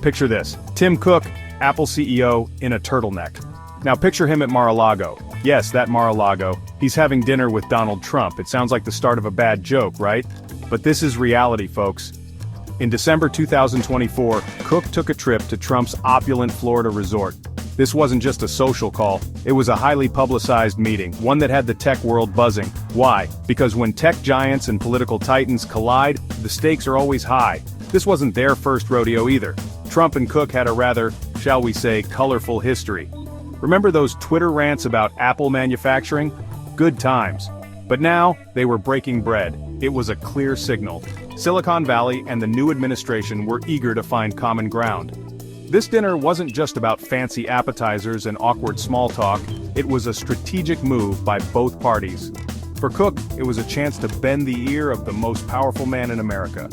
Picture this, Tim Cook, Apple CEO, in a turtleneck. Now picture him at Mar-a-Lago. Yes, that Mar-a-Lago. He's having dinner with Donald Trump. It sounds like the start of a bad joke, right? But this is reality, folks. In December 2024, Cook took a trip to Trump's opulent Florida resort. This wasn't just a social call, it was a highly publicized meeting, one that had the tech world buzzing. Why? Because when tech giants and political titans collide, the stakes are always high. This wasn't their first rodeo either. Trump and Cook had a rather, shall we say, colorful history. Remember those Twitter rants about Apple manufacturing? Good times. But now, they were breaking bread. It was a clear signal. Silicon Valley and the new administration were eager to find common ground. This dinner wasn't just about fancy appetizers and awkward small talk, it was a strategic move by both parties. For Cook, it was a chance to bend the ear of the most powerful man in America.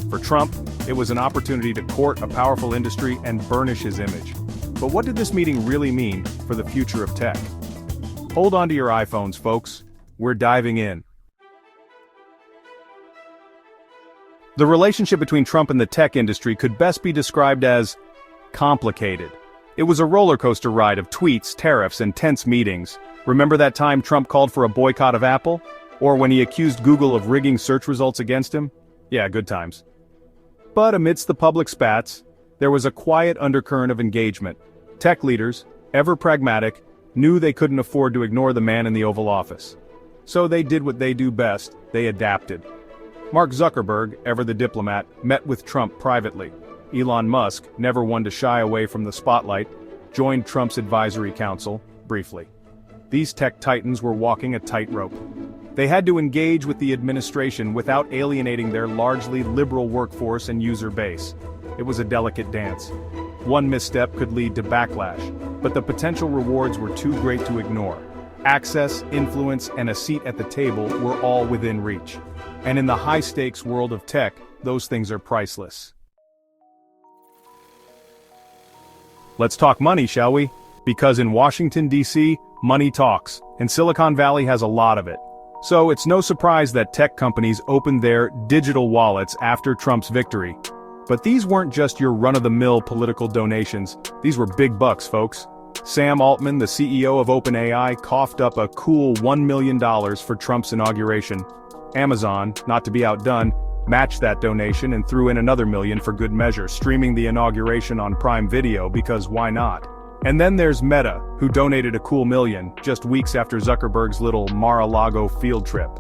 For Trump, it was an opportunity to court a powerful industry and burnish his image. But what did this meeting really mean for the future of tech? Hold on to your iPhones, folks. We're diving in. The relationship between Trump and the tech industry could best be described as complicated. It was a roller coaster ride of tweets, tariffs, and tense meetings. Remember that time Trump called for a boycott of Apple? Or when he accused Google of rigging search results against him? Yeah, good times. But amidst the public spats, there was a quiet undercurrent of engagement. Tech leaders, ever pragmatic, knew they couldn't afford to ignore the man in the Oval Office. So they did what they do best, they adapted. Mark Zuckerberg, ever the diplomat, met with Trump privately. Elon Musk, never one to shy away from the spotlight, joined Trump's advisory council, briefly. These tech titans were walking a tightrope. They had to engage with the administration without alienating their largely liberal workforce and user base. It was a delicate dance. One misstep could lead to backlash, but the potential rewards were too great to ignore. Access, influence, and a seat at the table were all within reach. And in the high-stakes world of tech, those things are priceless. Let's talk money, shall we? Because in Washington, D.C., money talks, and Silicon Valley has a lot of it. So it's no surprise that tech companies opened their digital wallets after Trump's victory. But these weren't just your run-of-the-mill political donations, these were big bucks, folks. Sam Altman, the CEO of OpenAI, coughed up a cool $1 million for Trump's inauguration. Amazon, not to be outdone, matched that donation and threw in another $1 million for good measure, streaming the inauguration on Prime Video because why not? And then there's Meta, who donated a cool $1 million, just weeks after Zuckerberg's little Mar-a-Lago field trip.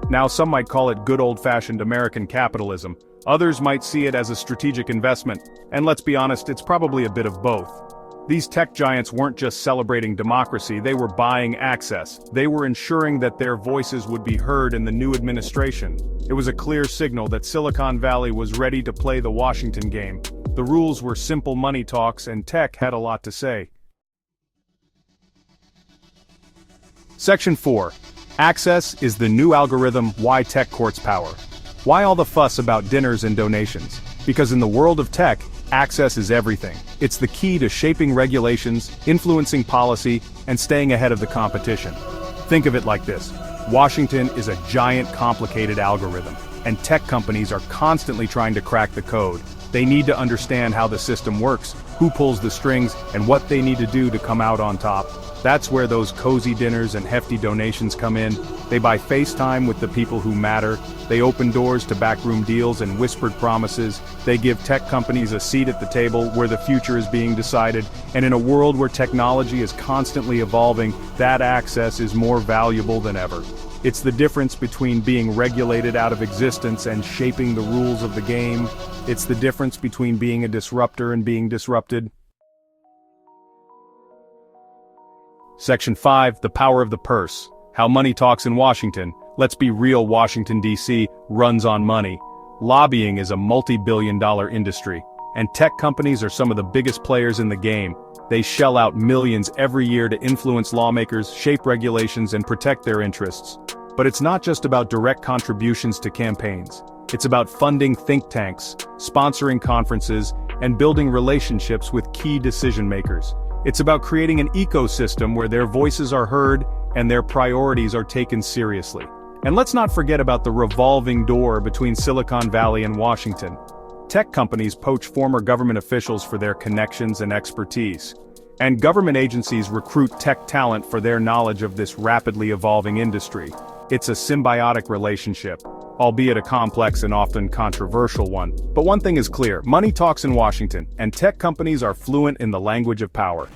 Now some might call it good old-fashioned American capitalism, others might see it as a strategic investment, and let's be honest, it's probably a bit of both. These tech giants weren't just celebrating democracy, they were buying access. They were ensuring that their voices would be heard in the new administration. It was a clear signal that Silicon Valley was ready to play the Washington game. The rules were simple money talks and tech had a lot to say. Section 4. Access is the new algorithm. Why tech courts power. Why all the fuss about dinners and donations? Because in the world of tech, access is everything. It's the key to shaping regulations, influencing policy, and staying ahead of the competition. Think of it like this. Washington is a giant complicated algorithm, and tech companies are constantly trying to crack the code. They need to understand how the system works, who pulls the strings, and what they need to do to come out on top. That's where those cozy dinners and hefty donations come in. They buy FaceTime with the people who matter. They open doors to backroom deals and whispered promises. They give tech companies a seat at the table where the future is being decided. And in a world where technology is constantly evolving, that access is more valuable than ever. It's the difference between being regulated out of existence and shaping the rules of the game. It's the difference between being a disruptor and being disrupted. Section 5. The power of the purse. How money talks in Washington. Let's be real, Washington, D.C. runs on money. Lobbying is a multi-billion-dollar industry, and tech companies are some of the biggest players in the game. They shell out millions every year to influence lawmakers, shape regulations, and protect their interests. But it's not just about direct contributions to campaigns. It's about funding think tanks, sponsoring conferences, and building relationships with key decision-makers. It's about creating an ecosystem where their voices are heard and their priorities are taken seriously. And let's not forget about the revolving door between Silicon Valley and Washington. Tech companies poach former government officials for their connections and expertise. And government agencies recruit tech talent for their knowledge of this rapidly evolving industry. It's a symbiotic relationship, albeit a complex and often controversial one. But one thing is clear, money talks in Washington, and tech companies are fluent in the language of power.